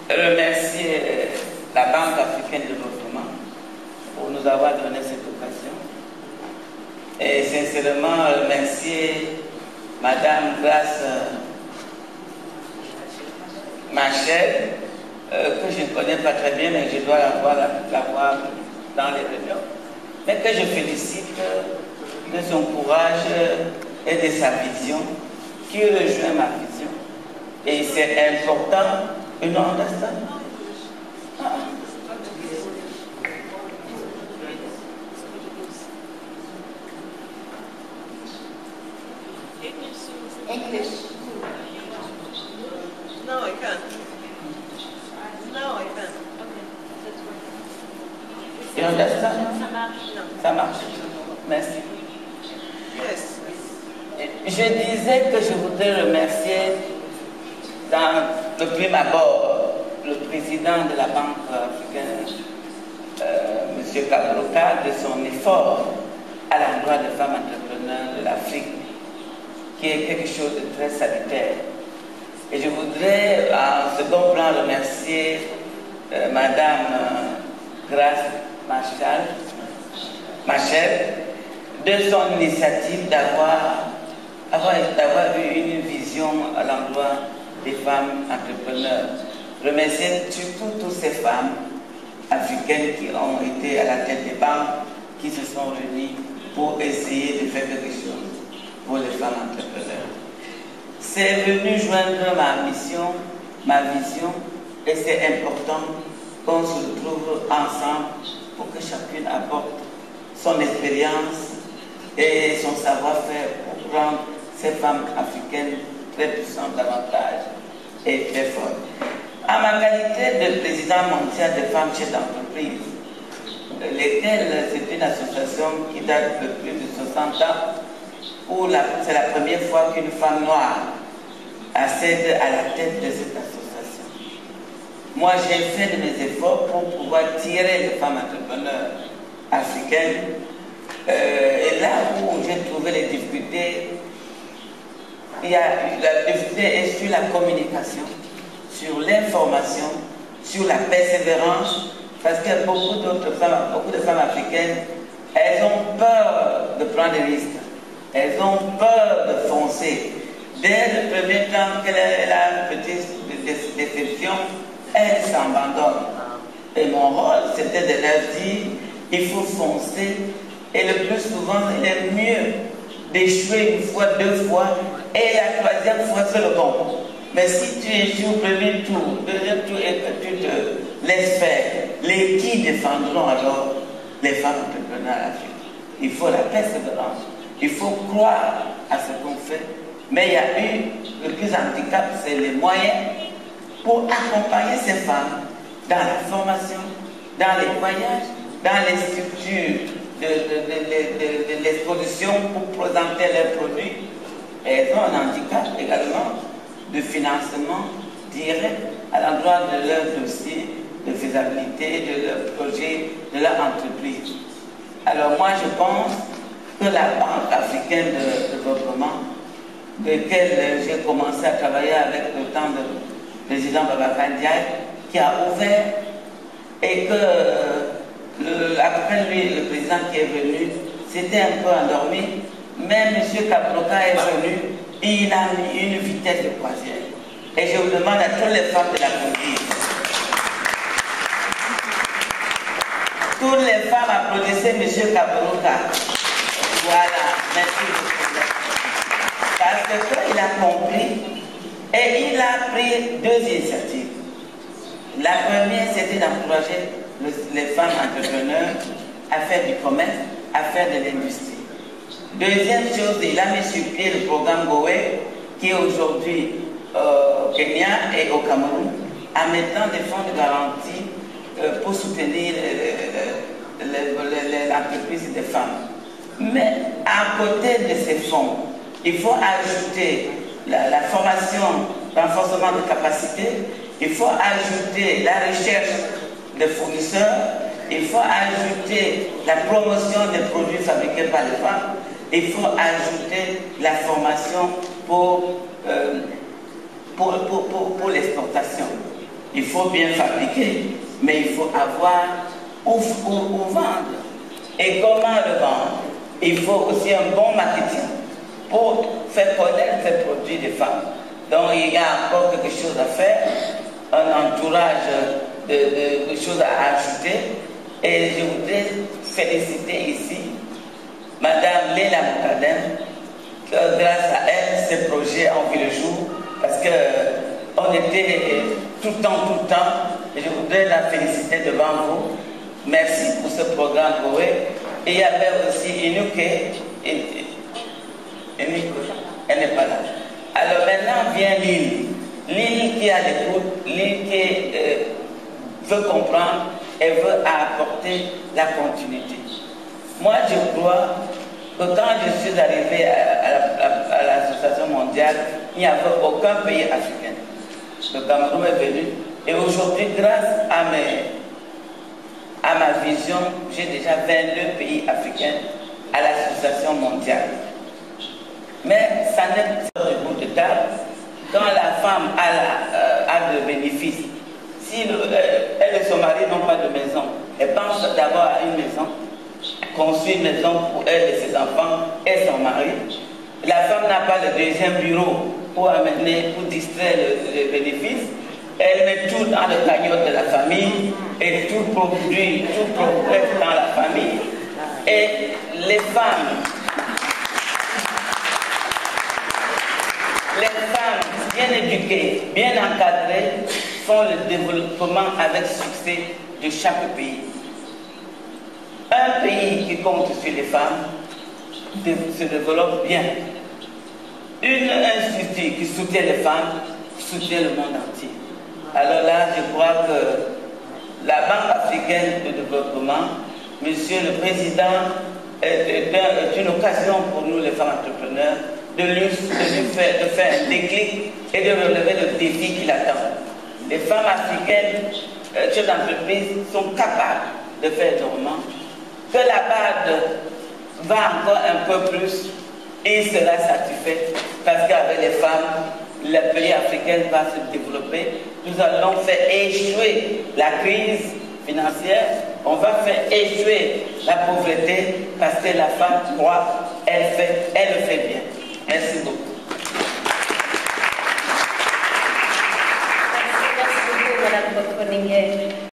remercier la Banque africaine de développement pour nous avoir donné cette occasion. Et sincèrement remercier Madame Grace Machel, que je ne connais pas très bien, mais je dois la voir dans les réunions, mais que je félicite de son courage et de sa vision, qui rejoint ma vision. Et c'est important, you know understand? English. No, I can't. No, I can't. You understand? Ça marche. Ça marche. Merci. Yes. Je disais que je voudrais remercier dans le prime abord le président de la Banque africaine, M. Kabrouka, de son effort à l'endroit des femmes entrepreneurs de l'Afrique, qui est quelque chose de très salutaire. Et je voudrais en second plan remercier Madame Grace Machel de son initiative d'avoir eu une vision à l'endroit des femmes entrepreneurs. Remercier surtout toutes ces femmes africaines qui ont été à la tête des banques, qui se sont réunies pour essayer de faire quelque chose pour les femmes entrepreneurs. C'est venu joindre ma mission, ma vision, et c'est important qu'on se retrouve ensemble pour que chacune apporte son expérience et son savoir-faire pour rendre ces femmes africaines très puissantes davantage et très fortes. En ma qualité de président mondial des femmes chefs d'entreprise, lesquelles c'est une association qui date de plus de 60 ans, où c'est la première fois qu'une femme noire accède à la tête de cette association. Moi, j'ai fait de mes efforts pour pouvoir tirer les femmes entrepreneurs africaines. Et là où j'ai trouvé les difficultés, la difficulté est sur la communication, sur l'information, sur la persévérance, parce que beaucoup de femmes africaines, elles ont peur de prendre des risques, elles ont peur de foncer. Dès le premier temps qu'elle a une petite déception, elles s'abandonnent. Et mon rôle, c'était de leur dire, il faut foncer, et le plus souvent, il est mieux d'échouer une fois, deux fois, et la troisième fois, c'est le bon. Mais si tu échoues au premier tour, deuxième tour, et que tu te laisses faire, qui défendront alors les femmes entrepreneurs à l'Afrique? Il faut la persévérance, il faut croire à ce qu'on fait. Mais il y a eu, le plus handicap, c'est les moyens pour accompagner ces femmes dans la formation, dans les voyages, dans les structures de l'exposition pour présenter leurs produits. Et elles ont un handicap également de financement direct à l'endroit de leur dossier de faisabilité, de leur projet, de leur entreprise. Alors moi je pense que la Banque africaine de développement, de laquelle j'ai commencé à travailler avec le temps du président Babacar Ndiaye, qui a ouvert, et que après lui, le président qui est venu, c'était un peu endormi, mais M. Kabrouka est venu, et il a mis une vitesse de croisière. Et je vous demande à toutes les femmes de l'applaudir. Toutes les femmes applaudissaient M. Kabrouka. Voilà, merci beaucoup. Parce qu'il a compris et il a pris deux initiatives. La première, c'était d'encourager les femmes entrepreneurs à faire du commerce, à faire de l'industrie. Deuxième chose, il a mis sur pied le programme Goé, qui est aujourd'hui au Kenya et au Cameroun, en mettant des fonds de garantie pour soutenir les entreprises des femmes. Mais à côté de ces fonds, il faut ajouter la formation, renforcement de capacité, il faut ajouter la recherche des fournisseurs, il faut ajouter la promotion des produits fabriqués par les femmes, il faut ajouter la formation pour l'exportation. Il faut bien fabriquer, mais il faut avoir où vendre. Et comment le vendre? Il faut aussi un bon marketing pour faire connaître ces produits des femmes. Donc il y a encore quelque chose à faire, un entourage de choses à ajouter. Et je voudrais féliciter ici Madame Léla Moukadem, que grâce à elle, ces projets ont vu le jour, parce qu'on était tout le temps, et je voudrais la féliciter devant vous. Merci pour ce programme Goé. Et il y avait aussi Inuke, elle n'est pas là. Alors maintenant vient Lille. Lille qui a l'écoute, Lille qui veut comprendre et veut apporter la continuité. Moi, je crois que quand je suis arrivé à l'Association mondiale, il n'y avait aucun pays africain. Le Cameroun est venu. Et aujourd'hui, grâce à ma vision, j'ai déjà 22 pays africains à l'Association mondiale. Mais ça n'est pas du bout de table. Quand la femme a de bénéfices, si elle et son mari n'ont pas de maison, elle pense d'abord à une maison, construire une maison pour elle et ses enfants et son mari. La femme n'a pas le deuxième bureau pour amener, pour distraire le bénéfice. Elle met tout dans le cagnotte de la famille et tout produit, tout progresse dans la famille. Et les femmes bien éduquées, bien encadrées, font le développement avec succès de chaque pays. Un pays qui compte sur les femmes se développe bien. Un institut qui soutient les femmes soutient le monde entier. Alors là, je crois que la Banque africaine de développement, Monsieur le Président, est une occasion pour nous, les femmes entrepreneurs, de faire un déclic et de relever le défi qui l'attend. Les femmes africaines, chefs d'entreprise, sont capables de faire énormément. Que la BAD va encore un peu plus, et il sera satisfait parce qu'avec les femmes, le pays africain va se développer. Nous allons faire échouer la crise financière, on va faire échouer la pauvreté parce que la femme croit, elle le fait bien. Merci beaucoup. Merci beaucoup, Madame Bokroningé.